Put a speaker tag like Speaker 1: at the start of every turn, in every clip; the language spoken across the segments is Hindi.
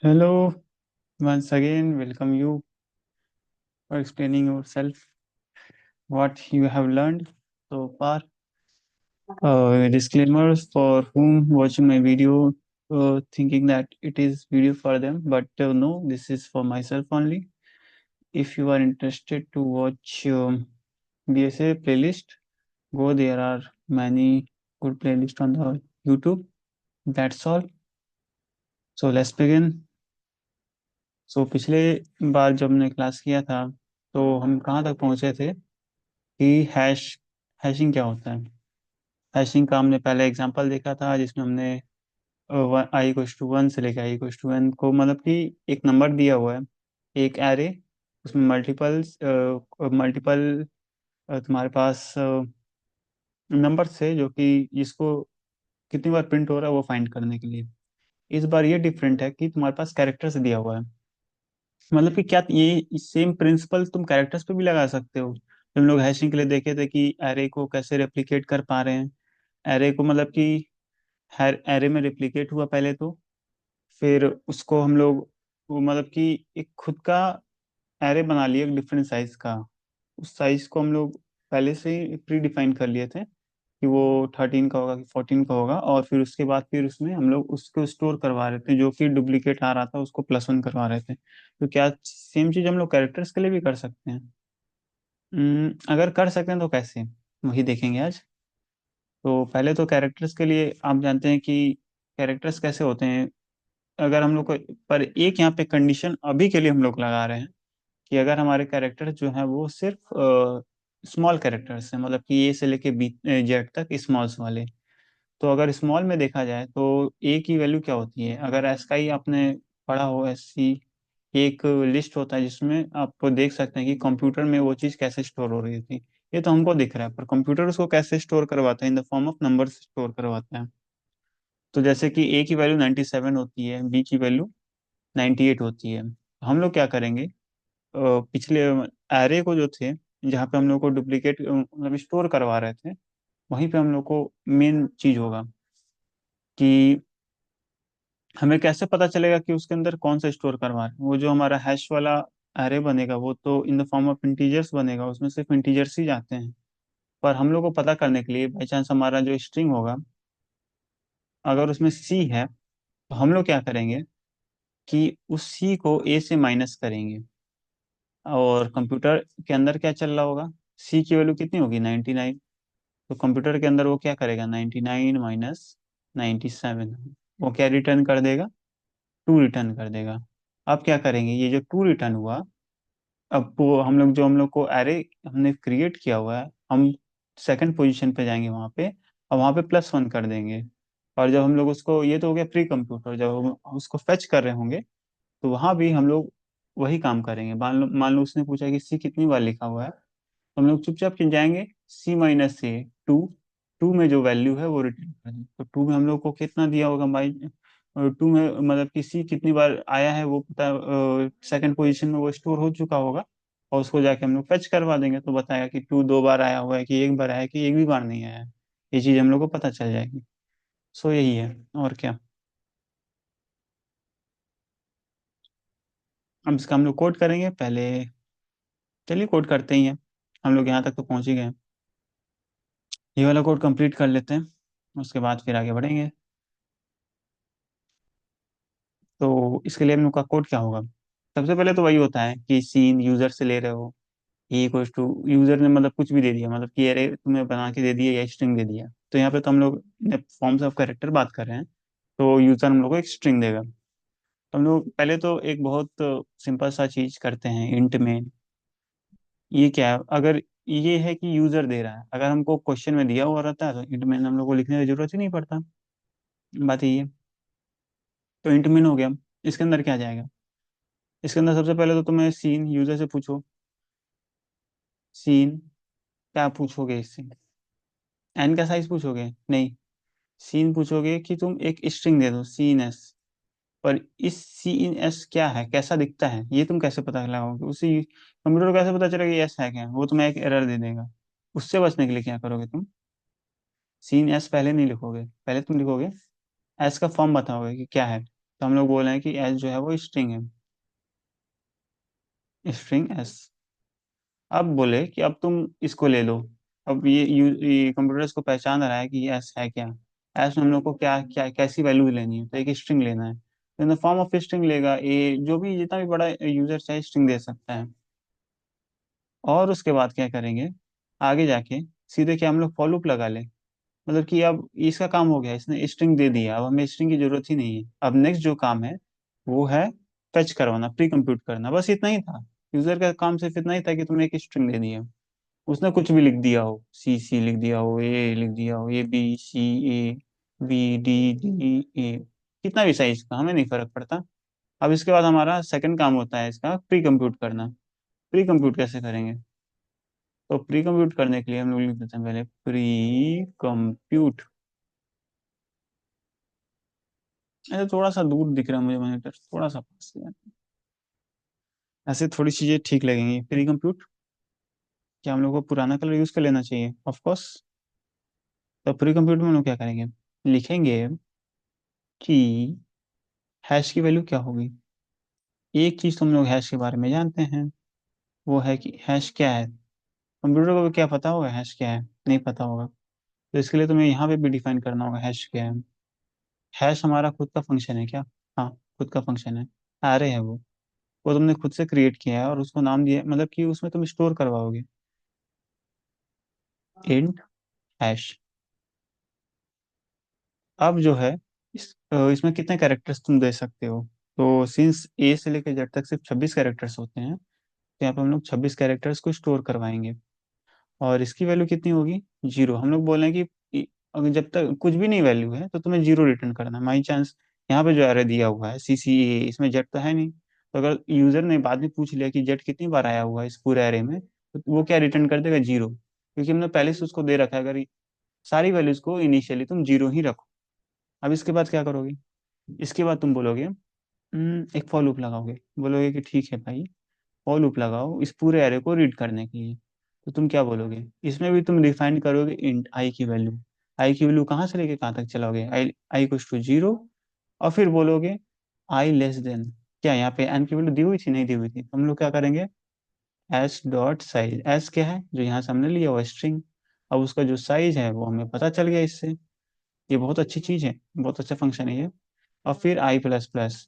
Speaker 1: Hello, once again, welcome you for explaining yourself, what you have learned so far. Disclaimers for whom watching my video thinking that it is video for them, but no, this is for myself only. If you are interested to watch BSA playlist, go there are many good playlists on the YouTube. That's all. So let's begin. सो पिछले बार जब हमने क्लास किया था तो हम कहाँ तक पहुंचे थे कि हैशिंग क्या होता है। हैशिंग का हमने पहले एग्जांपल देखा था जिसमें हमने आई इक्वल्स टू वन से लेकर आई इक्वल्स टू एन को मतलब कि एक नंबर दिया हुआ है, एक एरे, उसमें मल्टीपल मल्टीपल तुम्हारे पास नंबर से जो कि इसको कितनी बार प्रिंट हो रहा है वो फाइंड करने के लिए। इस बार ये डिफरेंट है कि तुम्हारे पास कैरेक्टर्स दिया हुआ है। मतलब कि क्या ये सेम प्रिंसिपल तुम कैरेक्टर्स पे भी लगा सकते हो। हम लोग हैशिंग के लिए देखे थे कि एरे को कैसे रेप्लिकेट कर पा रहे हैं। एरे को मतलब कि हर एरे में रेप्लिकेट हुआ पहले तो, फिर उसको हम लोग वो मतलब कि एक खुद का एरे बना लिया डिफरेंट साइज का। उस साइज को हम लोग पहले से ही प्री डिफाइन कर लिए थे कि वो 13 का होगा कि 14 का होगा, और फिर उसके बाद फिर उसमें हम लोग उसको स्टोर करवा रहे थे, जो कि डुप्लीकेट आ रहा था उसको प्लस वन करवा रहे थे। तो क्या सेम चीज हम लोग कैरेक्टर्स के लिए भी कर सकते हैं? अगर कर सकते हैं तो कैसे, वही देखेंगे आज। तो पहले तो कैरेक्टर्स के लिए आप जानते हैं कि कैरेक्टर्स कैसे होते हैं। अगर हम लोग को पर एक यहाँ पे कंडीशन अभी के लिए हम लोग लगा रहे हैं कि अगर हमारे कैरेक्टर जो है वो सिर्फ स्मॉल कैरेक्टर्स हैं, मतलब कि ए से लेके बी जेड तक स्मॉल्स वाले। तो अगर स्मॉल में देखा जाए तो ए की वैल्यू क्या होती है, अगर एस का ही आपने पढ़ा हो, एस सी एक लिस्ट होता है जिसमें आप देख सकते हैं कि कंप्यूटर में वो चीज़ कैसे स्टोर हो रही थी। ये तो हमको दिख रहा है, पर कंप्यूटर उसको कैसे स्टोर करवाता है, in the form of number store करवाता है। तो जैसे कि ए की वैल्यू 97 होती है, बी की वैल्यू 98 होती है। हम लोग क्या करेंगे, पिछले एरे को जो थे, जहाँ पे हम लोग को डुप्लीकेट मतलब स्टोर करवा रहे थे, वहीं पे हम लोग को मेन चीज होगा कि हमें कैसे पता चलेगा कि उसके अंदर कौन सा स्टोर करवा रहे हैं। वो जो हमारा हैश वाला एरे बनेगा वो तो in the form of integers बनेगा, उसमें सिर्फ इंटीजर्स ही जाते हैं। पर हम लोग को पता करने के लिए बाई चांस हमारा जो स्ट्रिंग होगा अगर उसमें सी है, तो हम लोग क्या करेंगे कि उस सी को ए से माइनस करेंगे। और कंप्यूटर के अंदर क्या चल रहा होगा, सी की वैल्यू कितनी होगी 99। तो कंप्यूटर के अंदर वो क्या करेगा, 99 माइनस 97, वो क्या रिटर्न कर देगा, टू रिटर्न कर देगा। अब क्या करेंगे, ये जो टू रिटर्न हुआ, अब वो हम लोग को एरे हमने क्रिएट किया हुआ है, हम सेकंड पोजीशन पे जाएंगे वहां पे, और वहां पे प्लस वन कर देंगे। और जब हम लोग उसको, ये तो हो गया प्री कंप्यूटर, जब हम उसको फेच कर रहे होंगे तो वहां भी हम लोग वही काम करेंगे। मान लो उसने पूछा कि सी कितनी बार लिखा हुआ है, तो हम लोग चुपचाप चल जाएंगे सी माइनस से टू, टू में जो वैल्यू है वो रिटर्न कर देंगे। तो टू में हम लोग को कितना दिया होगा भाई, टू में मतलब कि सी कितनी बार आया है वो पता, सेकंड पोजीशन में वो स्टोर हो चुका होगा, और उसको जाके हम लोग फेच करवा देंगे तो बताएगा कि टू दो बार आया हुआ है कि एक बार आया है कि एक भी बार नहीं आया है। ये चीज हम लोग को पता चल जाएगी। सो यही है, और क्या। अब इसका हम लोग कोड करेंगे पहले। चलिए कोड करते ही हैं, हम लोग यहाँ तक तो पहुंच ही गए हैं। ये वाला कोड कंप्लीट कर लेते हैं, उसके बाद फिर आगे बढ़ेंगे। तो इसके लिए हम लोग का कोड क्या होगा, सबसे पहले तो वही होता है कि सीन यूजर से ले रहे हो, ए इक्वल्स टू यूजर ने मतलब कुछ भी दे दिया, मतलब कि अरे तुम्हें बना के दे दिया या स्ट्रिंग दे दिया। तो यहाँ पे तो हम लोग फॉर्म्स ऑफ कैरेक्टर बात कर रहे हैं, तो यूजर हम लोग को एक स्ट्रिंग देगा। तो हम लोग पहले तो एक बहुत सिंपल सा चीज करते हैं इंट में। ये क्या है, अगर ये है कि यूजर दे रहा है, अगर हमको क्वेश्चन में दिया हुआ रहता है तो इंट में हम लोग को लिखने की जरूरत ही नहीं पड़ता। बात ये है। तो इंट में हो गया, इसके अंदर क्या जाएगा, इसके अंदर सबसे पहले तो तुम्हें सीन यूजर से पूछो, सीन क्या पूछोगे इससे, एन का साइज पूछोगे नहीं, सीन पूछोगे कि तुम एक स्ट्रिंग दे दो सीन एस। पर इस सी इन एस क्या है, कैसा दिखता है, ये तुम कैसे पता लगाओगे, उसी कंप्यूटर को कैसे पता चलेगा ये एस है क्या, वो तुम्हें एक एरर दे देगा। उससे बचने के लिए क्या करोगे तुम, सीन एस पहले नहीं लिखोगे, पहले तुम लिखोगे एस का फॉर्म बताओगे कि क्या है। तो हम लोग बोल रहे हैं कि एस जो है वो स्ट्रिंग है, स्ट्रिंग एस। अब बोले कि अब तुम इसको ले लो। अब ये कंप्यूटर इसको पहचान रहा है कि ये एस है क्या। एस में हम लोग को क्या क्या कैसी वैल्यू लेनी है, तो एक स्ट्रिंग लेना है, तो in the form of string लेगा। ए जो भी जितना भी बड़ा यूजर चाहे स्ट्रिंग दे सकता है। और उसके बाद क्या करेंगे, आगे जाके सीधे क्या हम लोग फॉर लूप लगा ले। मतलब कि अब इसका काम हो गया, इसने स्ट्रिंग दे दिया, अब हमें स्ट्रिंग की जरूरत ही नहीं है। अब नेक्स्ट जो काम है वो है फेच करवाना, प्री कंप्यूट करना, बस इतना ही था। यूजर का काम सिर्फ इतना ही था कि तुमने एक स्ट्रिंग दे दिया, उसने कुछ भी लिख दिया हो, सी सी लिख दिया हो, ए लिख दिया हो, A B C, A B D D A, कितना भी साइज का हमें नहीं फर्क पड़ता। अब इसके बाद हमारा सेकंड काम होता है इसका प्री कंप्यूट करना। प्री कंप्यूट कैसे करेंगे, तो प्री कंप्यूट करने के लिए हम लोग लिख देते हैं पहले प्री कंप्यूट। ऐसे थोड़ा सा दूर दिख रहा है मुझे मॉनिटर, थोड़ा सा पास से। ऐसे थोड़ी चीजें ठीक लगेंगी। प्री कंप्यूट, क्या हम लोग को पुराना कलर यूज कर लेना चाहिए? Of course. तो प्री कंप्यूट में हम लोग क्या करेंगे, लिखेंगे कि हैश की वैल्यू क्या होगी। एक चीज तो हम लोग हैश के बारे में जानते हैं, वो है कि हैश क्या है। कंप्यूटर को भी क्या पता होगा हैश क्या है? नहीं पता होगा। तो इसके लिए तुम्हें यहाँ पे भी डिफाइन करना होगा हैश क्या है। हैश हमारा खुद का फंक्शन है क्या? हाँ, खुद का फंक्शन है। अरे है वो तुमने खुद से क्रिएट किया है और उसको नाम दिया, मतलब कि उसमें तुम स्टोर करवाओगे इंट हैश। अब जो है इसमें कितने कैरेक्टर्स तुम दे सकते हो, तो सिंस ए से लेकर जेड तक सिर्फ 26 कैरेक्टर्स होते हैं, तो यहाँ पे हम लोग 26 कैरेक्टर्स को स्टोर करवाएंगे। और इसकी वैल्यू कितनी होगी, जीरो। हम लोग बोल रहे हैं कि अगर जब तक कुछ भी नहीं वैल्यू है तो तुम्हें जीरो रिटर्न करना है। माई चांस यहाँ पे जो एरे दिया हुआ है सी सी ए, इसमें जेड तो है नहीं, तो अगर यूजर ने बाद में पूछ लिया कि जेड कितनी बार आया हुआ है इस पूरे एरे में, तो वो क्या रिटर्न कर देगा, जीरो, क्योंकि हमने पहले से उसको दे रखा है। अगर सारी वैल्यूज को इनिशियली तुम जीरो ही रखो। अब इसके बाद क्या करोगे, इसके बाद तुम बोलोगे एक फॉर लूप लगाओगे, बोलोगे कि ठीक है भाई फॉर लूप लगाओ इस पूरे एरे को रीड करने के लिए। तो तुम क्या बोलोगे, इसमें भी तुम डिफाइन करोगे इंट आई की वैल्यू। आई की वैल्यू कहाँ से लेके कहाँ तक चलाओगे, आई आई कुछ टू जीरो, और फिर बोलोगे आई लेस देन, क्या यहाँ पे एन की वैल्यू दी हुई थी, नहीं दी हुई थी, तो हम लोग क्या करेंगे एस डॉट साइज। एस क्या है, जो यहाँ से हमने लिया हुआ स्ट्रिंग, अब उसका जो साइज है वो हमें पता चल गया इससे। ये बहुत अच्छी चीज है, बहुत अच्छा फंक्शन है ये। और फिर आई प्लस प्लस,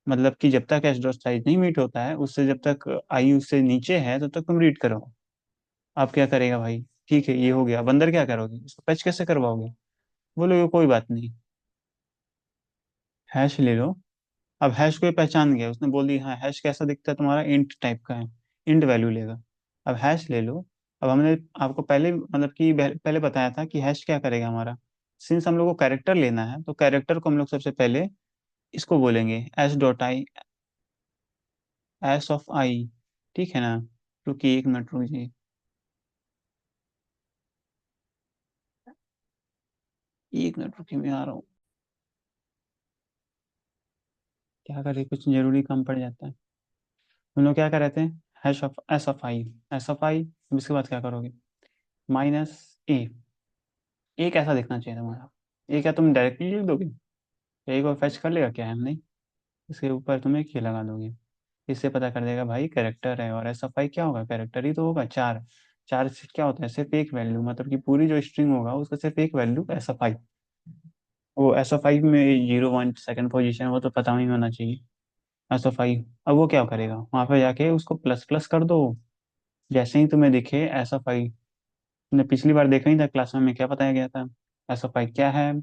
Speaker 1: मतलब कि जब तक एस डॉट साइज नहीं मीट होता है, उससे जब तक आई उससे नीचे है तब तक तुम रीड करो। आप क्या करेगा भाई, ठीक है ये हो गया, अब अंदर क्या करोगे, इसको पैच कैसे करवाओगे? बोलोगे कोई बात नहीं, हैश ले लो। अब हैश को ये पहचान गया, उसने बोल दिया हाँ हैश कैसा दिखता है तुम्हारा, इंट टाइप का है, इंट वैल्यू लेगा। अब हैश ले लो। अब हमने आपको पहले मतलब कि पहले बताया था कि हैश क्या करेगा हमारा, सिंस हम लोग को कैरेक्टर लेना है तो कैरेक्टर को हम लोग सबसे पहले इसको बोलेंगे S dot I, S of I, ठीक है ना? रुकिए एक मिनट रुकिए, एक मिनट रुकिए मैं आ रहा हूँ। क्या करें, कुछ जरूरी काम पड़ जाता है। हम लोग क्या कर रहे थे, hash of S of I, S of I, अब इसके बाद क्या करोगे, माइनस ए। ए कैसा दिखना चाहिए तुम्हारा, ए क्या तुम डायरेक्टली लिख दोगे, ए को फैच कर लेगा क्या, हम नहीं, इसके ऊपर तुम एक ही लगा दोगे। इससे पता कर देगा भाई कैरेक्टर है, और एस ऑफ आई क्या होगा, कैरेक्टर ही तो होगा, चार। चार से क्या होता है, सिर्फ एक वैल्यू, मतलब कि पूरी जो स्ट्रिंग होगा उसका सिर्फ एक वैल्यू एस ऑफ आई। वो एस ऑफ आई में जीरो वन सेकंड पोजीशन वो तो पता नहीं होना चाहिए, एस ऑफ आई। अब वो क्या करेगा, वहां पे जाके उसको प्लस प्लस कर दो, जैसे ही तुम्हें दिखे एस ऑफ आई। तुमने पिछली बार देखा ही था क्लास में क्या बताया गया था, एस ऑफ आई क्या है,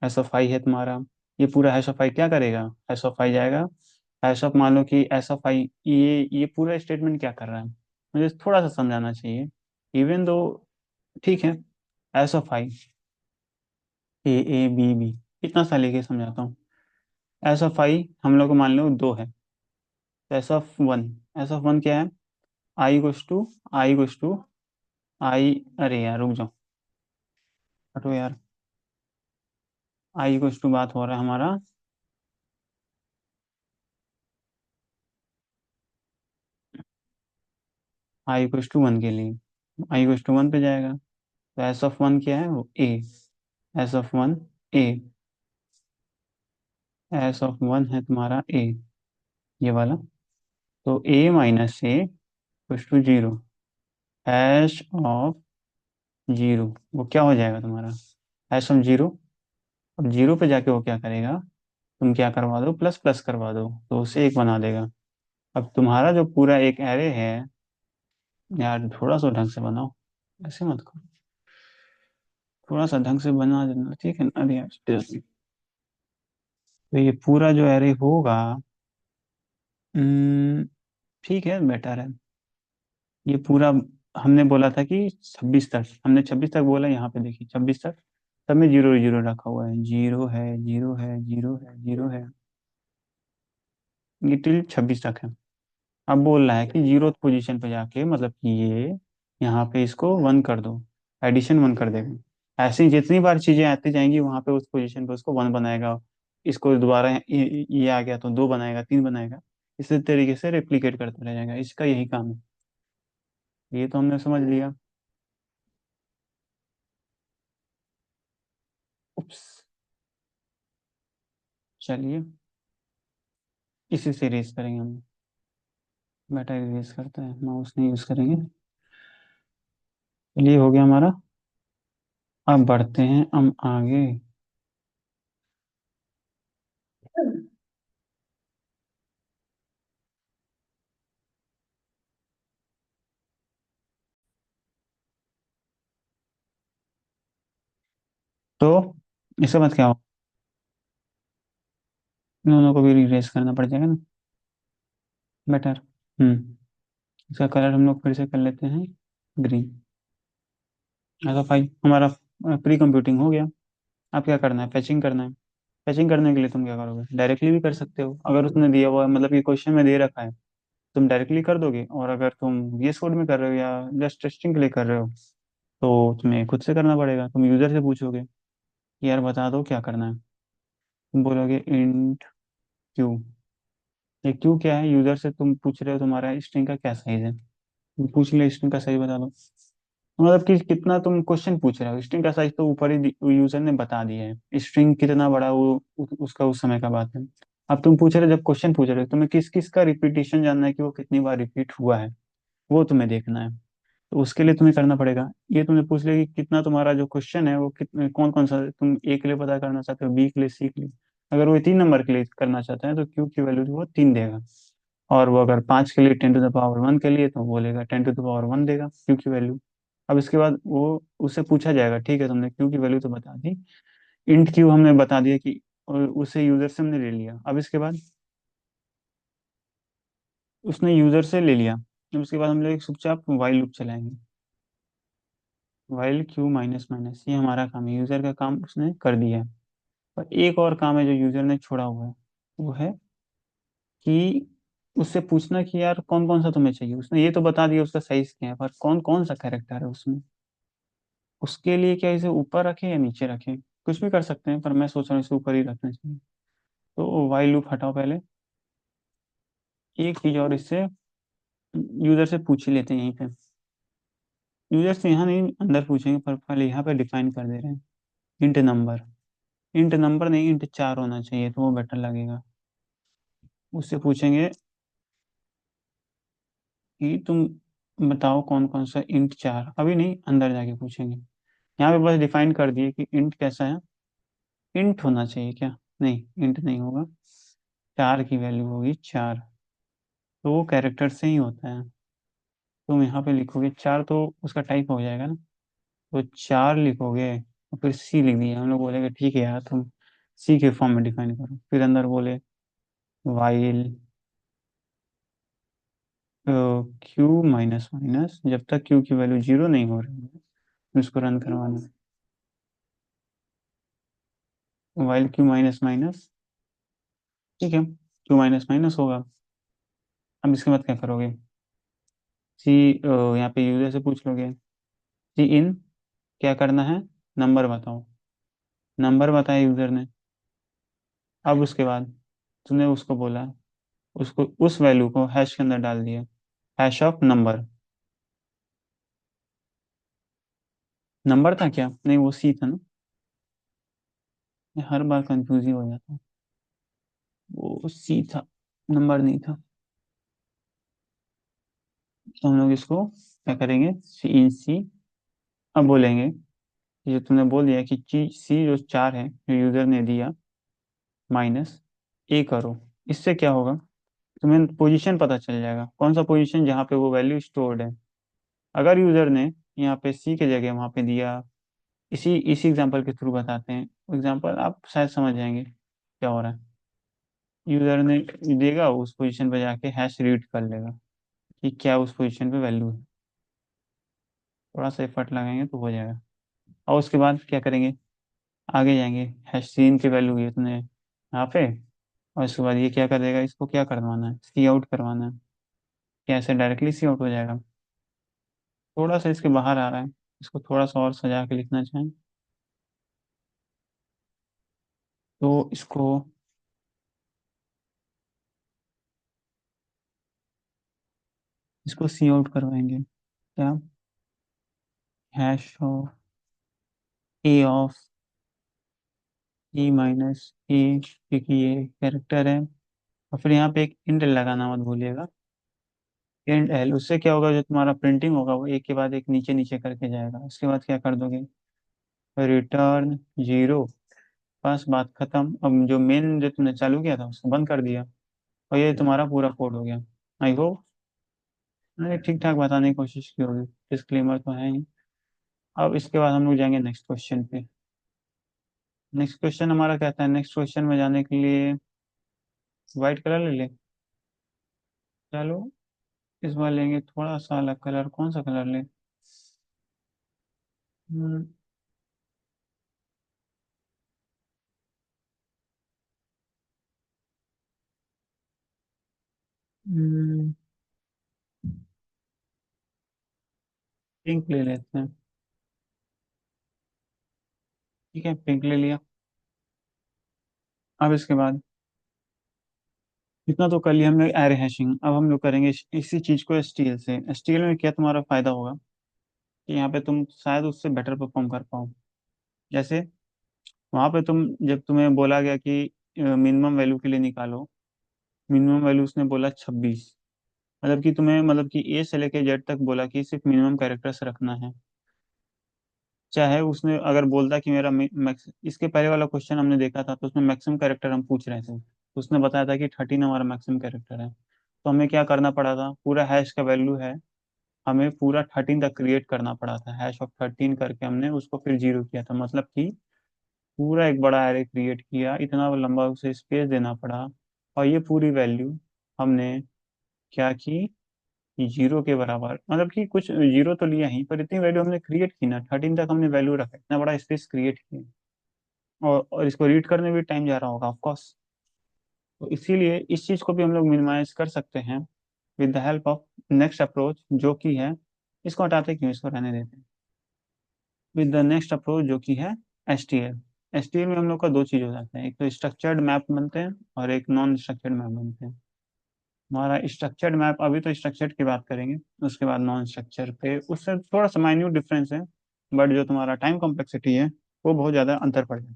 Speaker 1: एस ऑफ आई है तुम्हारा। ये पूरा एस ऑफ आई क्या करेगा, एस ऑफ आई जाएगा, एस ऑफ मान लो कि एस ऑफ आई, ये पूरा स्टेटमेंट क्या कर रहा है, मुझे थोड़ा सा समझाना चाहिए, इवन दो, ठीक है। S of I A A B B, इतना सा लेके समझाता हूँ। एस ऑफ आई हम लोग को मान लो दो है, तो S of one, S of one क्या है, आई goes to, I goes to आई, अरे यार रुक जाओ, हटो यार, आई गोस टू बात हो रहा है हमारा, आई इक्वल्स टू वन के लिए, आई इक्वल्स टू वन पे जाएगा। तो एस ऑफ वन क्या है, वो A, S of one A, S of one है तुम्हारा ए, ये वाला। तो A minus A equals to zero. Hash of zero, वो क्या हो जाएगा तुम्हारा? Hash of zero. अब जीरो पे जाके वो क्या करेगा, तुम क्या करवा दो, प्लस प्लस करवा दो, तो उसे एक बना देगा। अब तुम्हारा जो पूरा एक एरे है, यार थोड़ा सा ढंग से बनाओ, ऐसे मत करो, थोड़ा सा ढंग से बना देना, ठीक है ना? अरे यार तो ये पूरा जो एरे होगा, हम्म, ठीक है, बेटर है। ये पूरा हमने बोला था कि 26 तक, हमने 26 तक बोला, यहाँ पे देखिए 26 तक, सब में जीरो जीरो रखा हुआ है, जीरो है, जीरो है, जीरो है, जीरो है, ये टिल 26 तक है। अब बोल रहा है कि जीरो पोजीशन पे जाके, मतलब कि ये यहाँ पे इसको वन कर दो, एडिशन वन कर देगा। ऐसे ही जितनी बार चीजें आती जाएंगी वहां पे उस पोजीशन पे उसको वन बनाएगा। इसको दोबारा ये आ गया तो दो बनाएगा, तीन बनाएगा, इसी तरीके से रेप्लिकेट करता रह जाएगा, इसका यही काम है। ये तो हमने समझ लिया। उप्स, चलिए इसी से रेस करेंगे हम। बेटा रेस करता है, माउस नहीं यूज करेंगे। चलिए हो गया हमारा। अब बढ़ते हैं हम आगे। तो इसके बाद क्या हो, इन दोनों को भी रिप्लेस करना पड़ जाएगा ना। बेटर। इसका कलर हम लोग फिर से कर लेते हैं ग्रीन। ऐसा भाई हमारा प्री कंप्यूटिंग हो गया। अब क्या करना है, फैचिंग करना है। फैचिंग करने के लिए तुम क्या करोगे, डायरेक्टली भी कर सकते हो, अगर उसने दिया हुआ है, मतलब ये क्वेश्चन में दे रखा है, तुम डायरेक्टली कर दोगे। और अगर तुम VS कोड में कर रहे हो या जस्ट टेस्टिंग के लिए कर रहे हो, तो तुम्हें खुद से करना पड़ेगा, तुम यूजर से पूछोगे कि यार बता दो क्या करना है। तुम बोलोगे इंट क्यू। ये क्यू क्या है, यूजर से तुम पूछ रहे हो तुम्हारा स्ट्रिंग का क्या साइज है, तुम पूछ ले स्ट्रिंग का साइज बता दो। मतलब कि कितना तुम क्वेश्चन पूछ रहे हो, स्ट्रिंग का साइज तो ऊपर ही यूजर ने बता दिया है, स्ट्रिंग कितना बड़ा वो उसका उस समय का बात है। अब तुम पूछ रहे हो, जब क्वेश्चन पूछ रहे हो तुम्हें किस किस का रिपीटेशन जानना है, कि वो कितनी बार रिपीट हुआ है, वो तुम्हें देखना है। तो उसके लिए तुम्हें करना पड़ेगा, ये तुमने पूछ लिया कि कितना तुम्हारा जो क्वेश्चन है वो कितने, कौन कौन सा तुम ए के लिए पता करना चाहते हो, बी के लिए, सी के लिए। अगर वो 3 नंबर के लिए करना चाहते हैं तो क्यू की वैल्यू वो 3 देगा। और वो अगर 5 के लिए, 10 to the power 1 के लिए, तो बोलेगा 10 to the power 1 देगा क्यू की वैल्यू। अब इसके बाद वो उससे पूछा जाएगा, ठीक है तुमने क्यू की वैल्यू तो बता दी, इंट क्यू हमने बता दिया कि, और उसे यूजर से हमने ले लिया। अब इसके बाद उसने यूजर से ले लिया, अब उसके बाद हम लोग एक चुपचाप वाइल लूप चलाएंगे। वाइल क्यू माइनस माइनस, ये हमारा काम है, यूजर का काम उसने कर दिया है। और एक और काम है जो यूजर ने छोड़ा हुआ है, वो है कि उससे पूछना कि यार कौन कौन सा तुम्हें चाहिए। उसने ये तो बता दिया उसका साइज क्या है, पर कौन कौन सा कैरेक्टर है उसमें। उसके लिए क्या इसे ऊपर रखें या नीचे रखें, कुछ भी कर सकते हैं, पर मैं सोच रहा हूँ इसे ऊपर ही रखना चाहिए। तो वाइल लूप हटाओ पहले। एक चीज और इससे यूजर से पूछ ही लेते हैं यहीं पे। यूजर से यहाँ नहीं अंदर पूछेंगे, पर पहले यहाँ पे डिफाइन कर दे रहे हैं, इंट नंबर। इंट नंबर नहीं, इंट 4 होना चाहिए, तो वो बेटर लगेगा। उससे पूछेंगे कि तुम बताओ कौन कौन सा इंट 4, अभी नहीं अंदर जाके पूछेंगे। यहाँ पे बस डिफाइन कर दिए कि इंट कैसा है, इंट होना चाहिए क्या, नहीं इंट नहीं होगा, 4 की वैल्यू होगी 4। तो वो कैरेक्टर से ही होता है। तुम यहाँ पे लिखोगे 4, तो उसका टाइप हो जाएगा ना, तो 4 लिखोगे और फिर सी लिख दिया। हम लोग बोलेंगे ठीक है यार तुम सी के फॉर्म में डिफाइन करो, फिर अंदर बोले वाइल क्यू माइनस माइनस, जब तक क्यू की वैल्यू जीरो नहीं हो रही है उसको रन करवाना। वाइल क्यू माइनस माइनस, ठीक है, क्यू माइनस माइनस होगा। अब इसके बाद क्या करोगे, सी यहाँ पे यूजर से पूछ लोगे, सी इन क्या करना है, नंबर बताओ। नंबर बताया यूजर ने। अब उसके बाद तुमने उसको बोला, उसको उस वैल्यू को हैश के अंदर डाल दिया, हैश ऑफ नंबर। नंबर था क्या, नहीं वो सी था ना। मैं हर बार कंफ्यूज ही हो जाता हूँ। वो सी था, नंबर नहीं था। तो हम लोग इसको क्या करेंगे, सी इन सी। अब बोलेंगे, ये जो तुमने बोल दिया कि ची सी जो 4 है जो यूजर ने दिया, माइनस ए करो। इससे क्या होगा, तुम्हें पोजीशन पता चल जाएगा, कौन सा पोजीशन जहाँ पे वो वैल्यू स्टोर्ड है। अगर यूजर ने यहाँ पे सी के जगह वहाँ पे दिया, इसी इसी एग्जांपल के थ्रू बताते हैं, एग्जांपल आप शायद समझ जाएंगे क्या हो रहा है। यूजर ने देगा, उस पोजीशन पे जाके हैश रीड कर लेगा कि क्या उस पोजीशन पे वैल्यू है। थोड़ा सा एफर्ट लगाएंगे तो हो जाएगा। और उसके बाद क्या करेंगे, आगे जाएंगे, हैश सीन की वैल्यू ये तुमने यहाँ पे, और उसके बाद ये क्या कर देगा, इसको क्या करवाना है, सी आउट करवाना है। क्या ऐसे डायरेक्टली सी आउट हो जाएगा, थोड़ा सा इसके बाहर आ रहा है, इसको थोड़ा सा और सजा के लिखना चाहें तो इसको सी आउट करवाएंगे। क्या, hash of A of E minus A, क्योंकि ये कैरेक्टर है। और फिर यहाँ पे एक इंड लगाना मत भूलिएगा, इंड एल। उससे क्या होगा, जो तुम्हारा प्रिंटिंग होगा वो एक के बाद एक नीचे नीचे करके जाएगा। उसके बाद क्या कर दोगे, रिटर्न जीरो। बस बात खत्म। अब जो मेन जो तुमने चालू किया था उसको बंद कर दिया, और ये तुम्हारा पूरा कोड हो गया। आई होप मैंने ठीक ठाक बताने की कोशिश की होगी, डिस्क्लेमर तो है ही। अब इसके बाद हम लोग जाएंगे नेक्स्ट क्वेश्चन पे। नेक्स्ट क्वेश्चन हमारा कहता है, नेक्स्ट क्वेश्चन में जाने के लिए व्हाइट कलर ले लें। चलो, इस बार लेंगे थोड़ा सा अलग कलर। कौन सा कलर लें? हम्म, हम्म, पिंक ले लेते हैं। ठीक है, पिंक ले लिया। अब इसके बाद इतना तो कर लिया हमने एरे हैशिंग। अब हम लोग करेंगे इसी चीज को एसटीएल से। एसटीएल में क्या तुम्हारा फायदा होगा कि यहाँ पे तुम शायद उससे बेटर परफॉर्म कर पाओ। जैसे वहां पे तुम, जब तुम्हें बोला गया कि मिनिमम वैल्यू के लिए निकालो, मिनिमम वैल्यू उसने बोला 26। मतलब कि तुम्हें, मतलब कि ए से लेके जेड तक बोला कि सिर्फ मिनिमम कैरेक्टर्स रखना है। चाहे उसने अगर बोलता कि मेरा मैक्स, इसके पहले वाला क्वेश्चन हमने देखा था तो उसमें मैक्सिमम कैरेक्टर हम पूछ रहे थे, तो उसने बताया था कि 13 हमारा मैक्सिमम कैरेक्टर है। तो हमें क्या करना पड़ा था, पूरा हैश का वैल्यू है, हमें पूरा 13 तक क्रिएट करना पड़ा था। हैश ऑफ 13 करके हमने उसको फिर जीरो किया था, मतलब कि पूरा एक बड़ा एरे क्रिएट किया, इतना लंबा उसे स्पेस देना पड़ा। और ये पूरी वैल्यू हमने क्या की, जीरो के बराबर, मतलब कि कुछ जीरो तो लिया ही, पर इतनी वैल्यू हमने क्रिएट की ना, 13 तक हमने वैल्यू रखा, इतना बड़ा स्पेस क्रिएट किया। और इसको रीड करने में भी टाइम जा रहा होगा ऑफकोर्स। तो इसीलिए इस चीज को भी हम लोग मिनिमाइज कर सकते हैं with the help of next approach, जो कि है, इसको हटाते क्यों, इसको रहने देते हैं, विद द नेक्स्ट अप्रोच जो कि है एसटीएल। एसटीएल में हम लोग का दो चीज हो जाते हैं, एक तो स्ट्रक्चर्ड मैप बनते हैं और एक नॉन स्ट्रक्चर्ड मैप बनते हैं। हमारा स्ट्रक्चर्ड मैप, अभी तो स्ट्रक्चर्ड की बात करेंगे, उसके बाद नॉन स्ट्रक्चर पे उससे थोड़ा सा माइन्यूट डिफरेंस है, बट जो तुम्हारा टाइम कॉम्प्लेक्सिटी है वो बहुत ज़्यादा अंतर पड़ जाता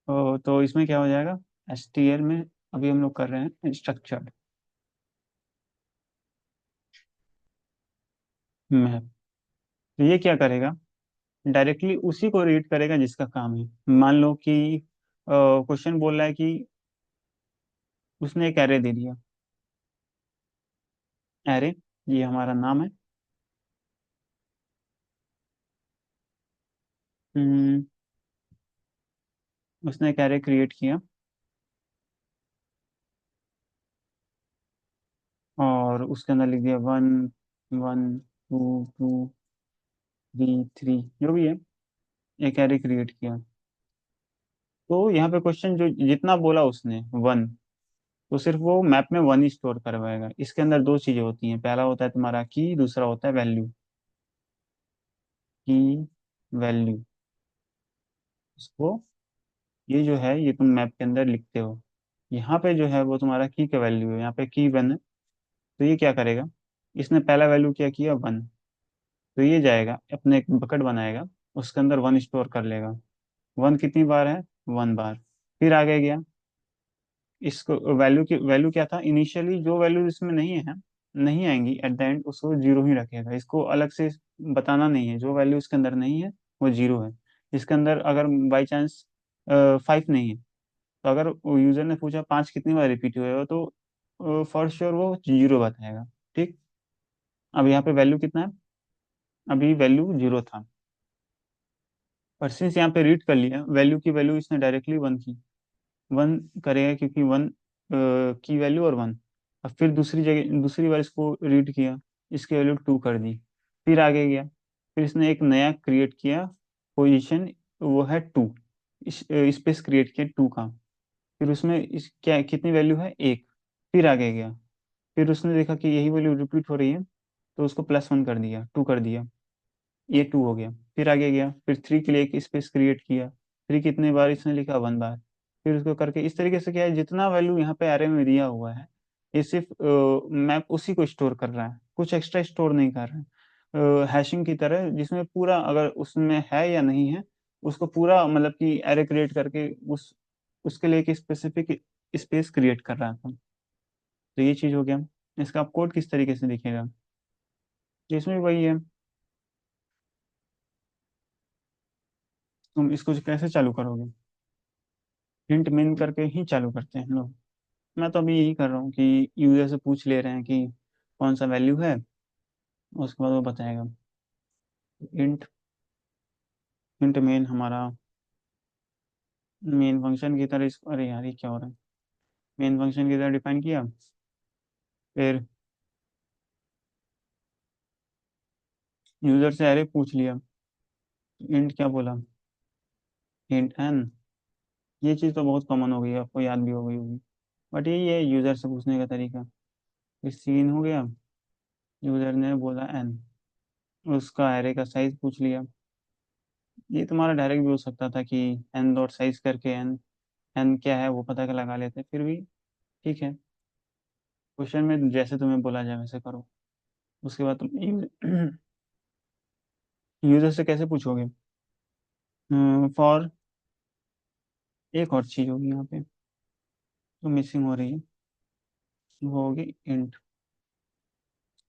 Speaker 1: है। तो इसमें क्या हो जाएगा, एसटीएल में अभी हम लोग कर रहे हैं स्ट्रक्चर्ड मैप। तो ये क्या करेगा, डायरेक्टली उसी को रीड करेगा जिसका काम है। मान लो कि क्वेश्चन बोल रहा है कि उसने एक एरे दे दिया, एरे, ये हमारा नाम है। हम्म, उसने एक एरे क्रिएट किया और उसके अंदर लिख दिया 1, 1, 2, 2, 3, 3, जो भी है, एक एरे क्रिएट किया। तो यहाँ पे क्वेश्चन जो जितना बोला उसने 1, तो सिर्फ वो मैप में 1 ही स्टोर करवाएगा। इसके अंदर दो चीजें होती हैं, पहला होता है तुम्हारा की, दूसरा होता है वैल्यू। की वैल्यू, इसको, ये जो है ये तुम मैप के अंदर लिखते हो। यहाँ पे जो है वो तुम्हारा की का वैल्यू है, यहाँ पे की 1 है। तो ये क्या करेगा, इसने पहला वैल्यू क्या किया 1, तो ये जाएगा अपने एक बकेट बनाएगा, उसके अंदर 1 स्टोर कर लेगा। 1 कितनी बार है, 1 बार। फिर आगे गया, इसको वैल्यू क्या था इनिशियली, जो वैल्यू इसमें नहीं आएंगी एट द एंड उसको जीरो ही रखेगा। इसको अलग से बताना नहीं है, जो वैल्यू इसके अंदर नहीं है वो जीरो है। इसके अंदर अगर बाई चांस 5 नहीं है, तो अगर यूजर ने पूछा 5 कितनी बार रिपीट हुए हो, तो फॉर श्योर वो जीरो बताएगा। ठीक। अब यहाँ पे वैल्यू कितना है, अभी वैल्यू जीरो था, पर सिंस यहाँ पे रीड कर लिया वैल्यू की वैल्यू इसने डायरेक्टली वन की, वन करेगा क्योंकि वन की वैल्यू और वन। अब फिर दूसरी जगह दूसरी बार इसको रीड किया, इसकी वैल्यू टू कर दी, फिर आगे गया, फिर इसने एक नया क्रिएट किया पोजीशन, वो है टू, स्पेस क्रिएट किया टू का, फिर उसमें इस क्या कितनी वैल्यू है एक, फिर आगे गया, फिर उसने देखा कि यही वैल्यू रिपीट हो रही है, तो उसको प्लस वन कर दिया, टू कर दिया, ये टू हो गया, फिर आगे गया, फिर थ्री के लिए एक स्पेस क्रिएट किया, थ्री कितने बार इसने लिखा वन बार, फिर उसको करके इस तरीके से क्या है, जितना वैल्यू यहाँ पे एरे में दिया हुआ है ये सिर्फ मैप उसी को स्टोर कर रहा है, कुछ एक्स्ट्रा स्टोर नहीं कर रहा है, हैशिंग की तरह, जिसमें पूरा अगर उसमें है या नहीं है उसको पूरा मतलब कि एरे क्रिएट करके उसके लिए एक स्पेसिफिक स्पेस क्रिएट कर रहा था। तो ये चीज हो गया। इसका आप कोड किस तरीके से दिखेगा, इसमें भी वही है। तुम इसको कैसे चालू करोगे, हिंट मेन करके ही चालू करते हैं लोग। मैं तो अभी यही कर रहा हूँ कि यूजर से पूछ ले रहे हैं कि कौन सा वैल्यू है, उसके बाद वो बताएगा। इंट इंट मेन हमारा मेन फंक्शन की तरह इसको, अरे यार ये क्या हो रहा है, मेन फंक्शन की तरह डिफाइन किया, फिर यूजर से अरे पूछ लिया, इंट क्या बोला, इंट एन। ये चीज़ तो बहुत कॉमन हो गई है, आपको याद भी हो गई होगी, बट यही है यूजर से पूछने का तरीका। फिर सीन हो गया, यूजर ने बोला एन, उसका एरे का साइज पूछ लिया। ये तुम्हारा डायरेक्ट भी हो सकता था कि एन डॉट साइज करके एन, एन क्या है वो पता कर लगा लेते, फिर भी ठीक है। क्वेश्चन में जैसे तुम्हें बोला जाए वैसे करो। उसके बाद तुम यूजर से कैसे पूछोगे, फॉर एक और चीज होगी यहाँ पे जो मिसिंग हो रही है, वो होगी इंट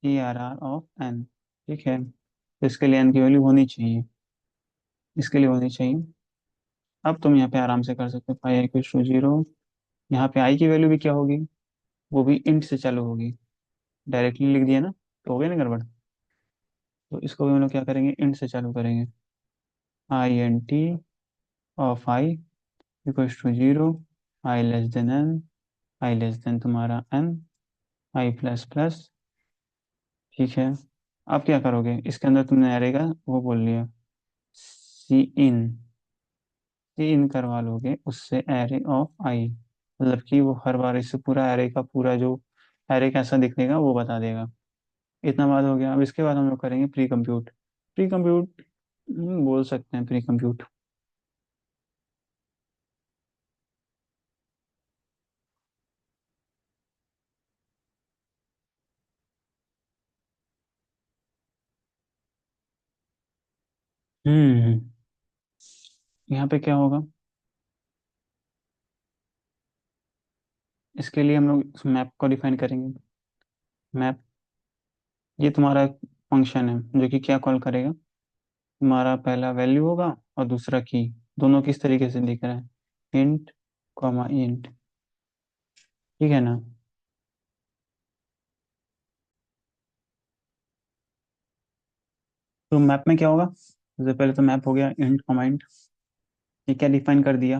Speaker 1: ARR ऑफ एन। ठीक है, तो इसके लिए एन की वैल्यू होनी चाहिए, इसके लिए होनी चाहिए। अब तुम यहाँ पे आराम से कर सकते हो, फाइव इक्वल टू जीरो, यहाँ पे आई की वैल्यू भी क्या होगी, वो भी इंट से चालू होगी, डायरेक्टली लिख दिया ना, तो हो गया ना गड़बड़। तो इसको भी हम लोग क्या करेंगे, इंट से चालू करेंगे, INT of i equals to zero, i less than n, i less than तुम्हारा एन, आई प्लस प्लस। ठीक है, अब क्या करोगे, इसके अंदर तुमने एरे का वो बोल लिया, सी इन, सी इन करवा लोगे उससे एरे ऑफ आई, मतलब कि वो हर बार इससे पूरा एरे का पूरा जो एरे कैसा दिखेगा वो बता देगा। इतना बात हो गया। अब इसके बाद हम लोग करेंगे प्री कंप्यूट। प्री कंप्यूट बोल सकते हैं, प्री कंप्यूट। हम्म। यहाँ पे क्या होगा, इसके लिए हम लोग इस मैप को डिफाइन करेंगे। मैप, ये तुम्हारा फंक्शन है जो कि क्या कॉल करेगा, तुम्हारा पहला वैल्यू होगा और दूसरा की, दोनों किस तरीके से दिख रहा है, इंट कॉमा इंट। ठीक है ना। तो मैप में क्या होगा, सबसे पहले तो मैप हो गया इंट कॉमा इंट, ये क्या डिफाइन कर दिया,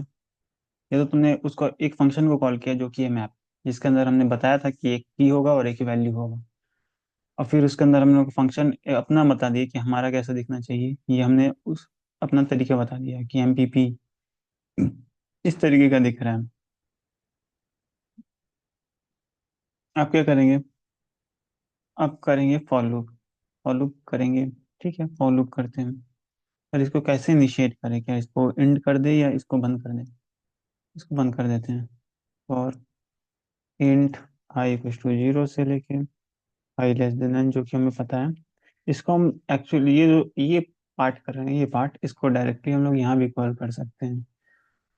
Speaker 1: ये तो तुमने उसको एक फंक्शन को कॉल किया जो कि है मैप, जिसके अंदर हमने बताया था कि एक की होगा और एक ही वैल्यू होगा। और फिर उसके अंदर हम लोग फंक्शन अपना बता दिए कि हमारा कैसा दिखना चाहिए, ये हमने उस अपना तरीका बता दिया कि MPP इस तरीके का दिख रहा है। आप क्या करेंगे, आप करेंगे फॉर लूप, फॉर लूप करेंगे। ठीक है, फॉर लूप करते हैं। और इसको कैसे इनिशिएट करें, क्या इसको एंड कर दे या इसको बंद कर दें, इसको बंद कर देते हैं। और int i equal to zero से लेके आई लेस देन एन, जो कि हमें पता है, इसको हम एक्चुअली ये जो ये पार्ट कर रहे हैं, ये पार्ट इसको डायरेक्टली हम लोग यहाँ भी कॉल कर सकते हैं।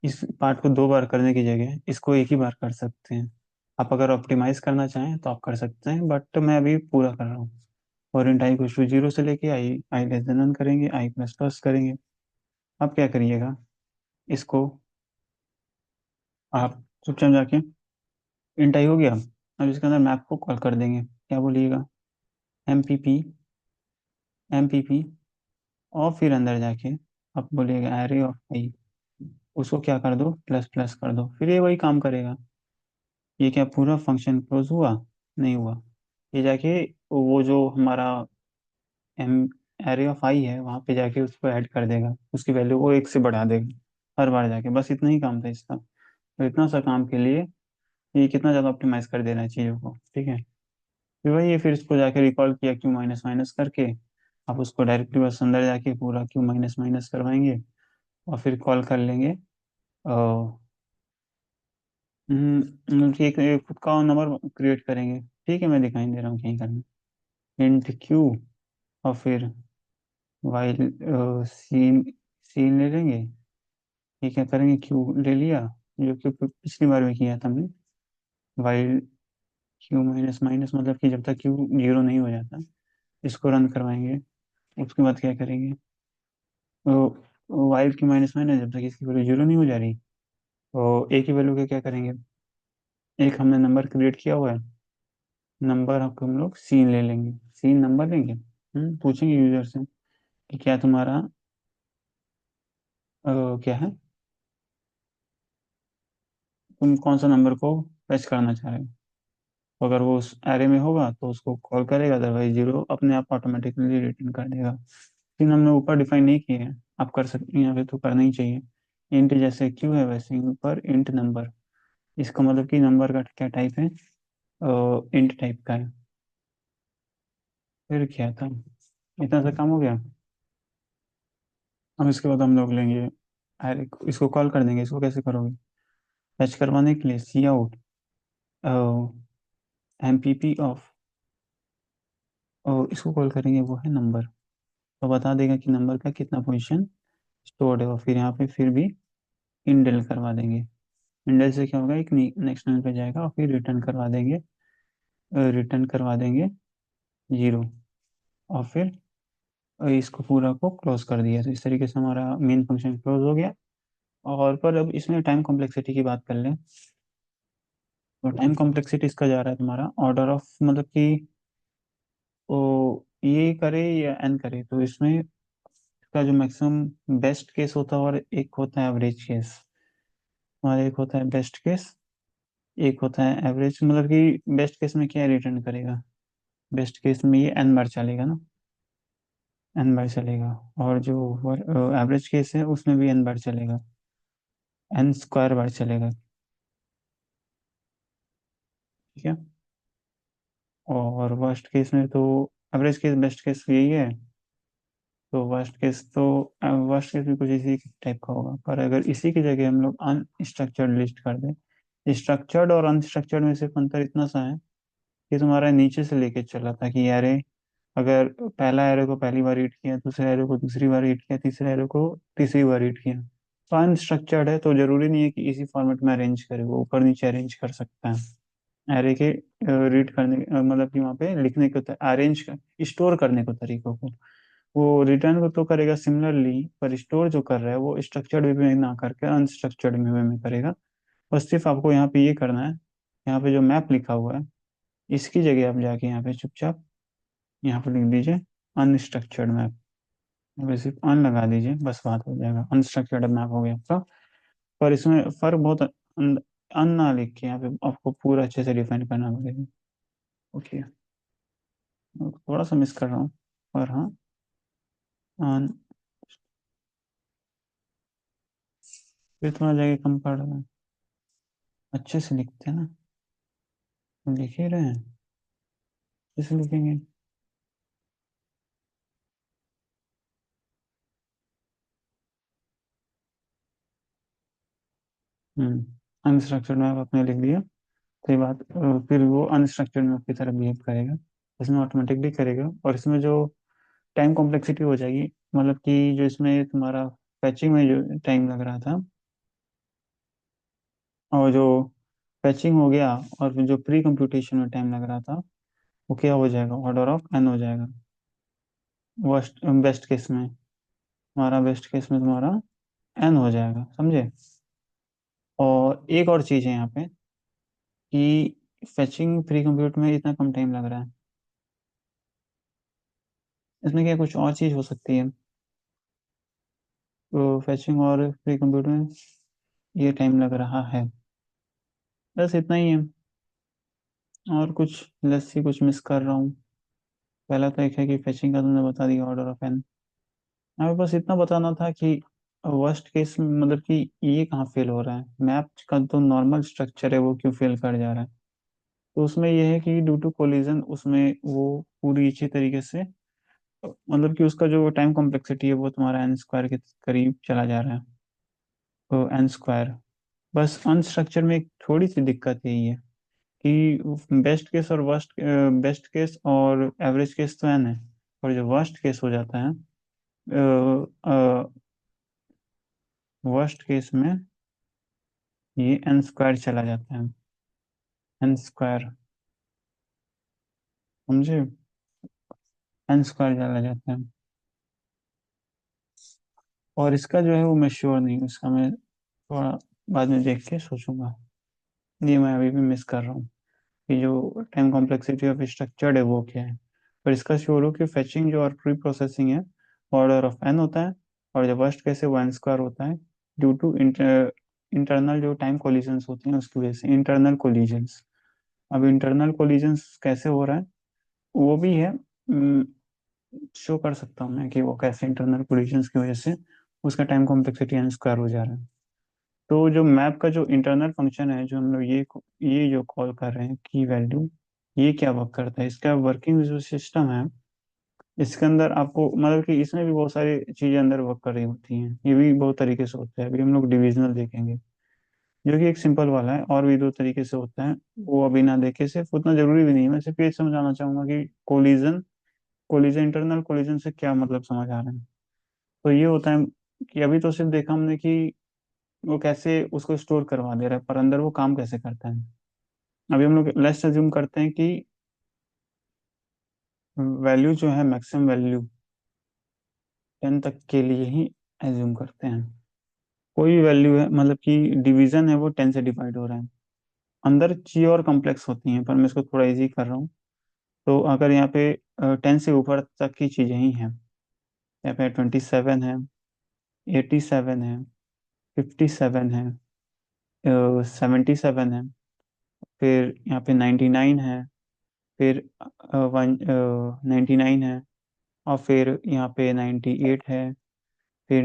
Speaker 1: इस पार्ट को 2 बार करने की जगह इसको एक ही बार कर सकते हैं। आप अगर ऑप्टिमाइज करना चाहें तो आप कर सकते हैं, बट मैं अभी पूरा कर रहा हूँ। और int आई को 0 से लेके आई लेस देन 1 करेंगे, आई प्लस प्लस करेंगे। अब क्या करिएगा, इसको आप चुपचाप जाके int आई हो गया। अब इसके अंदर मैप को कॉल कर देंगे, क्या बोलिएगा, एम पी पी और फिर अंदर जाके आप बोलिएगा एरे ऑफ आई, उसको क्या कर दो, प्लस प्लस कर दो, फिर ये वही काम करेगा। ये क्या पूरा फंक्शन क्लोज हुआ? नहीं हुआ। ये जाके वो जो हमारा एम एरे ऑफ आई है वहां पे जाके उसको ऐड कर देगा, उसकी वैल्यू को 1 से बढ़ा देगा हर बार जाके। बस इतना ही काम था इसका। तो इतना सा काम के लिए ये कितना ज़्यादा ऑप्टिमाइज कर देना है चीज़ों को, ठीक है। फिर वही है, फिर इसको जाके रिकॉल किया क्यू माइनस माइनस करके। आप उसको डायरेक्टली बस अंदर जाके पूरा क्यू माइनस माइनस करवाएंगे और फिर कॉल कर लेंगे। एक खुद का नंबर क्रिएट करेंगे, ठीक है, मैं दिखाई दे रहा हूँ कहीं करना। इंट क्यू और फिर वाइल सीन सीन ले लेंगे। ये क्या करेंगे, क्यू ले लिया जो कि पिछली बार में किया था हमने। वाइल क्यू माइनस माइनस मतलब कि जब तक क्यू 0 नहीं हो जाता इसको रन करवाएंगे। उसके बाद क्या करेंगे, तो वाइल क्यू माइनस माइनस जब तक इसकी वैल्यू 0 नहीं हो जा रही तो एक ही वैल्यू के क्या करेंगे, एक हमने नंबर क्रिएट किया हुआ है, नंबर आपको हम लोग सीन ले लेंगे, सीन नंबर लेंगे। पूछेंगे यूजर से कि क्या तुम्हारा क्या है, तुम कौन सा नंबर को फेच करना चाह रहे हो। तो अगर वो उस एरे में होगा तो उसको कॉल करेगा, अदरवाइज 0 अपने आप ऑटोमेटिकली रिटर्न कर देगा। लेकिन हमने ऊपर डिफाइन नहीं किए हैं, आप कर सकते हैं, यहाँ पे तो करना ही चाहिए। इंट जैसे क्यू है वैसे ही ऊपर इंट नंबर। इसका मतलब कि नंबर का क्या टाइप है, इंट टाइप का है। फिर क्या था, इतना सा काम हो गया। अब इसके बाद हम लोग लेंगे अरे इसको कॉल कर देंगे। इसको कैसे करोगे, फैच करवाने के लिए cout M P P of, और इसको कॉल करेंगे वो है नंबर। तो बता देगा कि नंबर का कितना पोजीशन स्टोर्ड है। और फिर यहाँ पे फिर भी इंडेल करवा देंगे। इंडेल से क्या होगा, एक नेक्स्ट लाइन पे जाएगा और फिर रिटर्न करवा देंगे 0। और फिर इसको पूरा को क्लोज कर दिया। तो इस तरीके से हमारा मेन फंक्शन क्लोज हो गया। और पर अब इसमें टाइम कॉम्प्लेक्सिटी की बात कर लें, तो टाइम कॉम्प्लेक्सिटी इसका जा रहा है तुम्हारा ऑर्डर ऑफ, मतलब कि वो ये करे या एन करे, तो इसमें इसका जो मैक्सिमम बेस्ट केस होता है और एक होता है एवरेज केस। हमारा एक होता है बेस्ट केस, एक होता है एवरेज। मतलब कि बेस्ट केस में क्या रिटर्न करेगा, बेस्ट केस में ये एन बार चलेगा ना, एन बार चलेगा। और जो एवरेज केस है उसमें भी एन बार चलेगा, एन स्क्वायर बार चलेगा, ठीक है। और वर्स्ट केस में तो एवरेज केस बेस्ट केस यही है। तो वर्स्ट केस भी कुछ इसी टाइप का होगा। पर अगर इसी की जगह हम लोग अनस्ट्रक्चर्ड लिस्ट कर दें, स्ट्रक्चर्ड और अनस्ट्रक्चर्ड में सिर्फ अंतर इतना सा है कि तुम्हारा नीचे से लेके चला था कि एरे, अगर पहला एरे को पहली बार रीड किया, दूसरे एरे को दूसरी बार रीड किया, तीसरे एरे को तीसरी बार रीड किया। तो अनस्ट्रक्चर्ड है तो जरूरी नहीं है कि इसी फॉर्मेट में अरेंज करे, वो ऊपर नीचे अरेंज कर सकता है। एरे के रीड करने मतलब कि वहाँ पे लिखने को, अरेंज कर, स्टोर करने को तरीकों को वो रिटर्न को तो करेगा सिमिलरली, पर स्टोर जो कर रहा है वो स्ट्रक्चर्ड वे में ना करके अनस्ट्रक्चर्ड वे में करेगा। बस सिर्फ आपको यहाँ पे ये करना है, यहाँ पे जो मैप लिखा हुआ है इसकी जगह आप जाके यहाँ पे चुपचाप यहाँ पे लिख दीजिए अनस्ट्रक्चर्ड मैप। यहाँ पे सिर्फ अन लगा दीजिए, बस बात हो जाएगा, अनस्ट्रक्चर्ड मैप हो गया आपका। पर इसमें फर्क बहुत अन ना लिख के यहाँ पे आपको पूरा अच्छे से डिफाइन करना पड़ेगा। ओके, थोड़ा सा मिस कर रहा हूँ, पर हाँ। अन फिर थोड़ा जगह कम पड़ रहा है, अच्छे से लिखते हैं ना, हम लिख ही रहे हैं, कैसे लिखेंगे। अनस्ट्रक्चर्ड मैप आपने लिख दिया, तो ये बात फिर वो अनस्ट्रक्चर्ड मैप की तरह बिहेव करेगा, इसमें ऑटोमेटिकली करेगा। और इसमें जो टाइम कॉम्प्लेक्सिटी हो जाएगी, मतलब कि जो इसमें तुम्हारा फैचिंग में जो टाइम लग रहा था और जो फैचिंग हो गया और फिर जो प्री कंप्यूटेशन में टाइम लग रहा था, वो क्या हो जाएगा, ऑर्डर ऑफ एन हो जाएगा। वर्स्ट बेस्ट केस में, हमारा बेस्ट केस में तुम्हारा एन हो जाएगा, समझे। और एक और चीज़ है यहाँ पे कि फैचिंग प्री कंप्यूट में इतना कम टाइम लग रहा है, इसमें क्या कुछ और चीज़ हो सकती है। तो फैचिंग और प्री कंप्यूट में ये टाइम लग रहा है, बस इतना ही है। और कुछ लस्सी कुछ मिस कर रहा हूँ। पहला तो एक है कि फैचिंग का तुमने बता दिया, ऑर्डर ऑफ एन। हमें बस इतना बताना था कि वर्स्ट केस में मतलब कि ये कहाँ फेल हो रहा है, मैप का तो नॉर्मल स्ट्रक्चर है वो क्यों फेल कर जा रहा है। तो उसमें ये है कि ड्यू टू कोलिजन उसमें वो पूरी अच्छी तरीके से मतलब कि उसका जो टाइम कॉम्प्लेक्सिटी है वो तुम्हारा एन स्क्वायर के करीब चला जा रहा है। तो एन स्क्वायर, बस अनस्ट्रक्चर में एक थोड़ी सी दिक्कत यही है कि बेस्ट केस और वर्स्ट, बेस्ट केस और एवरेज केस तो एन है, और जो वर्स्ट केस हो जाता है, वर्स्ट केस में ये एन स्क्वायर चला जाता है, एन स्क्वायर, समझे, एन स्क्वायर चला जाता है। और इसका जो है वो मैं श्योर नहीं हूँ, इसका मैं थोड़ा बाद में देख के सोचूंगा, ये मैं अभी भी मिस कर रहा हूँ कि जो टाइम कॉम्प्लेक्सिटी ऑफ स्ट्रक्चर्ड है वो क्या है। पर इसका श्योर हो कि फेचिंग जो और प्री प्रोसेसिंग है ऑर्डर ऑफ एन होता है, और जो वर्स्ट केस है वो एन स्क्वायर होता है, ड्यू टू इंटरनल जो टाइम कोलिजन्स होती हैं उसकी वजह से, इंटरनल कोलिजन्स। अब इंटरनल कोलिजन्स कैसे हो रहा है वो भी है, शो कर सकता हूँ मैं कि वो कैसे इंटरनल कोलिजन्स की वजह से उसका टाइम कॉम्प्लेक्सिटी एन स्क्वायर हो जा रहा है। तो जो मैप का जो इंटरनल फंक्शन है, जो हम लोग ये जो कॉल कर रहे हैं की वैल्यू, ये क्या वर्क करता है, इसका वर्किंग जो सिस्टम है, इसके अंदर आपको मतलब कि इसमें भी बहुत सारी चीजें अंदर वर्क कर रही होती हैं, ये भी बहुत तरीके से होता है। अभी हम लोग डिविजनल देखेंगे जो कि एक सिंपल वाला है, और भी दो तरीके से होता है, वो अभी ना देखे, सिर्फ उतना जरूरी भी नहीं है। मैं सिर्फ ये समझाना चाहूंगा कि कोलिजन, कोलिजन इंटरनल कोलिजन से क्या मतलब समझ आ रहा है। तो ये होता है कि अभी तो सिर्फ देखा हमने कि वो कैसे उसको स्टोर करवा दे रहा है, पर अंदर वो काम कैसे करता है। अभी हम लोग लेट्स अज्यूम करते हैं कि वैल्यू जो है मैक्सिमम वैल्यू 10 तक के लिए ही एज्यूम करते हैं। कोई भी वैल्यू है मतलब कि डिवीजन है वो 10 से डिवाइड हो रहा है। अंदर चीज़ें और कॉम्प्लेक्स होती हैं पर मैं इसको थोड़ा इजी कर रहा हूँ। तो अगर यहाँ पे 10 से ऊपर तक की चीज़ें ही हैं, यहाँ पे 27 है, 87 है, 57 है, 77 है, फिर यहाँ पे 99 है, फिर 99 है, और फिर यहाँ पे 98 है, फिर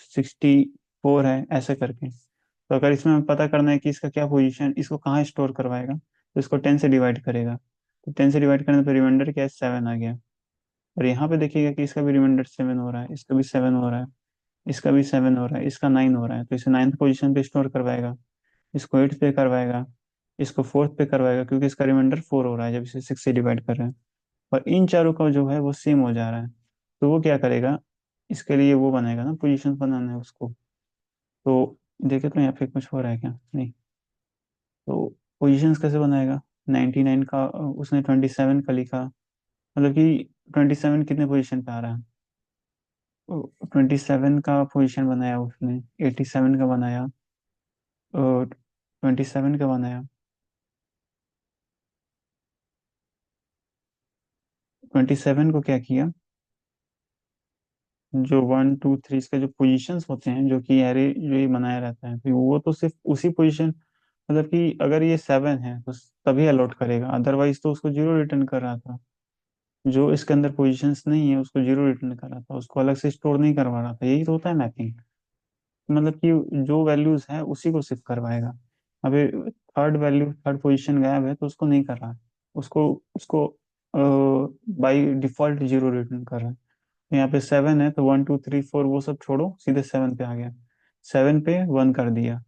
Speaker 1: 64 है, ऐसे करके। तो अगर इसमें हमें पता करना है कि इसका क्या पोजीशन, इसको कहाँ स्टोर करवाएगा, तो इसको 10 से डिवाइड करेगा। तो 10 से डिवाइड करने पर रिमाइंडर क्या है, 7 आ गया। और यहाँ पे देखिएगा कि इसका भी रिमाइंडर 7 हो रहा है, इसका भी 7 हो रहा है, इसका भी 7 हो रहा है, इसका 9 हो रहा है। तो इसे 9th पोजीशन पे स्टोर करवाएगा, इसको 8th पे करवाएगा, इसको 4th पे करवाएगा, क्योंकि इसका रिमाइंडर 4 हो रहा है जब इसे 6 से डिवाइड कर रहे हैं। और इन चारों का जो है वो सेम हो जा रहा है। तो वो क्या करेगा, इसके लिए वो बनाएगा ना, पोजीशन बनाना है उसको। तो देखे तो यहाँ पे कुछ हो रहा है क्या, नहीं। तो पोजीशंस कैसे बनाएगा, 99 का उसने 27 का लिखा, मतलब कि 27 कितने पोजीशन पे आ रहा है, 27 का पोजीशन बनाया उसने, 87 का बनाया, 27 का बनाया, 27 को क्या किया, जो 1 2 3 इसके जो पोजीशंस होते हैं, जो कि एरे जो ये बनाया रहता है, तो वो तो सिर्फ उसी पोजीशन, मतलब कि अगर ये 7 है तो तभी अलॉट करेगा, अदरवाइज तो उसको 0 रिटर्न कर रहा था। जो इसके अंदर पोजीशंस नहीं है उसको 0 रिटर्न कर रहा था, उसको अलग से स्टोर नहीं करवा रहा था। यही तो होता है मैपिंग, मतलब कि जो वैल्यूज है उसी को शिफ्ट करवाएगा। अभी थर्ड वैल्यू, थर्ड पोजीशन गायब है तो उसको नहीं कर रहा है, उसको उसको बाई डिफॉल्ट 0 रिटर्न कर रहा है। यहाँ पे 7 है तो 1 2 3 4 वो सब छोड़ो, सीधे 7 पे आ गया, 7 पे 1 कर दिया,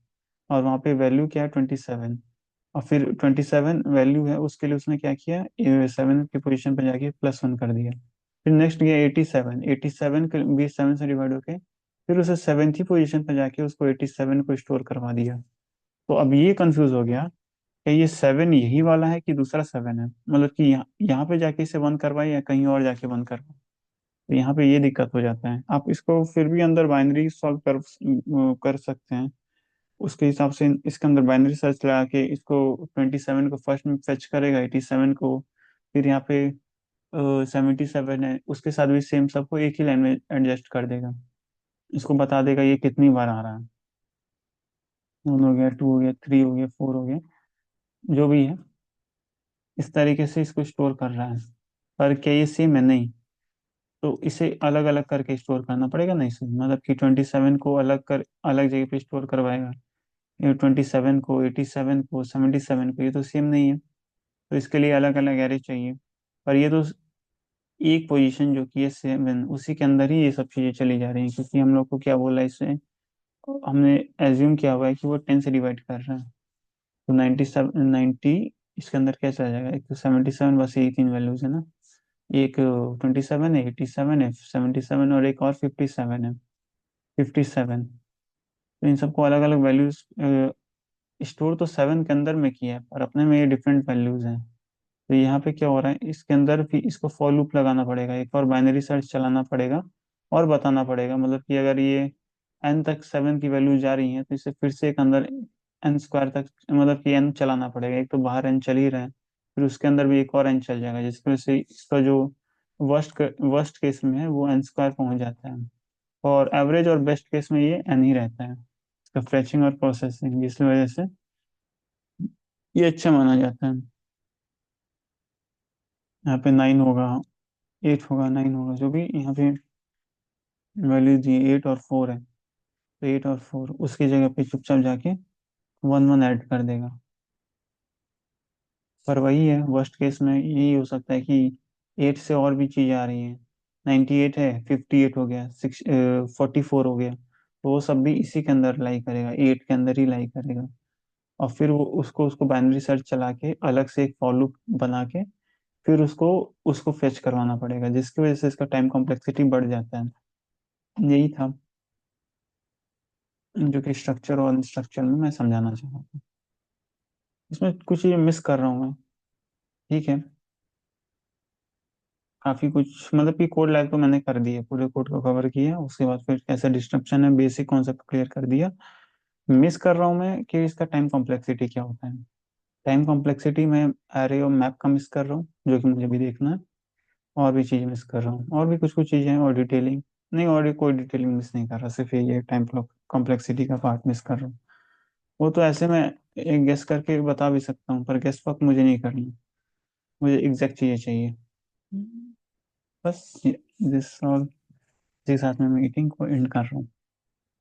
Speaker 1: और वहाँ पे वैल्यू क्या है, 27। और फिर 27 वैल्यू है उसके लिए उसने क्या किया, 7 की पोजीशन पे जाके +1 कर दिया। फिर नेक्स्ट गया 87, 87 के भी 7 से डिवाइड होके फिर उसे 7th ही पोजीशन पे जाके उसको 87 को स्टोर करवा दिया। तो अब ये कंफ्यूज हो गया कि ये 7 यही वाला है कि दूसरा 7 है, मतलब कि यहाँ यहाँ पे जाके इसे बंद करवाए या कहीं और जाके बंद करवाए। तो यहाँ पे ये दिक्कत हो जाता है। आप इसको फिर भी अंदर बाइनरी सॉल्व कर सकते हैं। उसके हिसाब से इसके अंदर बाइनरी सर्च लगा के इसको 27 को फर्स्ट में फेच करेगा, 87 को, फिर यहाँ पे 77 है उसके साथ भी सेम, सबको एक ही लाइन में एडजस्ट कर देगा। इसको बता देगा ये कितनी बार आ रहा है। 1 हो गया, 2 हो गया, 3 हो गया, 4 हो गया, जो भी है। इस तरीके से इसको स्टोर कर रहा है। पर क्या ये सेम है? नहीं। तो इसे अलग अलग करके स्टोर करना पड़ेगा ना इसे, मतलब कि 27 को अलग कर अलग जगह पे स्टोर करवाएगा, ये 27 को, 87 को, 77 को, ये तो सेम नहीं है। तो इसके लिए अलग अलग एरे चाहिए। पर ये तो एक पोजीशन जो कि है 7, उसी के अंदर ही ये सब चीजें चली जा रही हैं, क्योंकि हम लोग को क्या बोला है इससे, हमने एज्यूम किया हुआ है कि वो 10 से डिवाइड कर रहा है। तो 97, 90, इसके अंदर क्या चला जाएगा? एक तो 77, बस यही तीन वैल्यूज है ना। एक 27 है, 87 है, 77, और एक और 57 है, 57। तो इन सबको अलग अलग वैल्यूज स्टोर तो 7 के अंदर में किया है, पर अपने में ये डिफरेंट वैल्यूज हैं। तो यहाँ पे क्या हो रहा है, इसके अंदर भी इसको फॉर लूप लगाना पड़ेगा, एक और बाइनरी सर्च चलाना पड़ेगा, और बताना पड़ेगा, मतलब कि अगर ये n तक 7 की वैल्यू जा रही है तो इसे फिर से एक अंदर n स्क्वायर तक, मतलब कि n चलाना पड़ेगा। एक तो बाहर n चल ही रहा है, फिर उसके अंदर भी एक और n चल जाएगा, जिसकी वजह से इसका जो वर्स्ट केस में है वो n स्क्वायर पहुंच जाता है। और एवरेज और बेस्ट केस में ये n ही रहता है, इसका फ्रेचिंग और प्रोसेसिंग, जिसकी वजह से ये अच्छा माना जाता है। यहाँ पे 9 होगा, 8 होगा, 9 होगा, जो भी यहाँ पे वैल्यू दी, 8 और 4 है, तो 8 और 4 उसकी जगह पे चुपचाप जाके 1 1 ऐड कर देगा। पर वही है, वर्स्ट केस में यही हो सकता है कि 8 से और भी चीजें आ रही हैं। 98 है, 58 हो गया, 44 हो गया, तो वो सब भी इसी के अंदर लाई करेगा, 8 के अंदर ही लाई करेगा। और फिर वो उसको उसको बाइनरी सर्च चला के अलग से एक फॉर लूप बना के फिर उसको उसको फेच करवाना पड़ेगा, जिसकी वजह से इसका टाइम कॉम्प्लेक्सिटी बढ़ जाता है। यही था जो कि स्ट्रक्चर और अनस्ट्रक्चर में मैं समझाना चाह रहा हूँ। इसमें कुछ चीजें मिस कर रहा हूँ मैं। ठीक है, काफी कुछ, मतलब कि कोड लाइफ तो मैंने कर दी है, पूरे कोड को कवर किया, उसके बाद फिर कैसे डिस्ट्रक्शन है बेसिक कॉन्सेप्ट क्लियर कर दिया। मिस कर रहा हूँ मैं कि इसका टाइम कॉम्प्लेक्सिटी क्या होता है। टाइम कॉम्प्लेक्सिटी में एरे और मैप का मिस कर रहा हूँ, जो कि मुझे भी देखना है। और भी चीजें मिस कर रहा हूँ, और भी कुछ कुछ चीजें हैं, और डिटेलिंग नहीं, और कोई डिटेलिंग मिस नहीं कर रहा, सिर्फ ये टाइम कॉम्प्लेक्सिटी का पार्ट मिस कर रहा हूँ। वो तो ऐसे मैं एक गेस करके बता भी सकता हूँ, पर गेस वर्क मुझे नहीं करनी, मुझे एग्जैक्ट चीजें चाहिए। बस जिस और के साथ मैं मीटिंग को एंड कर रहा हूँ।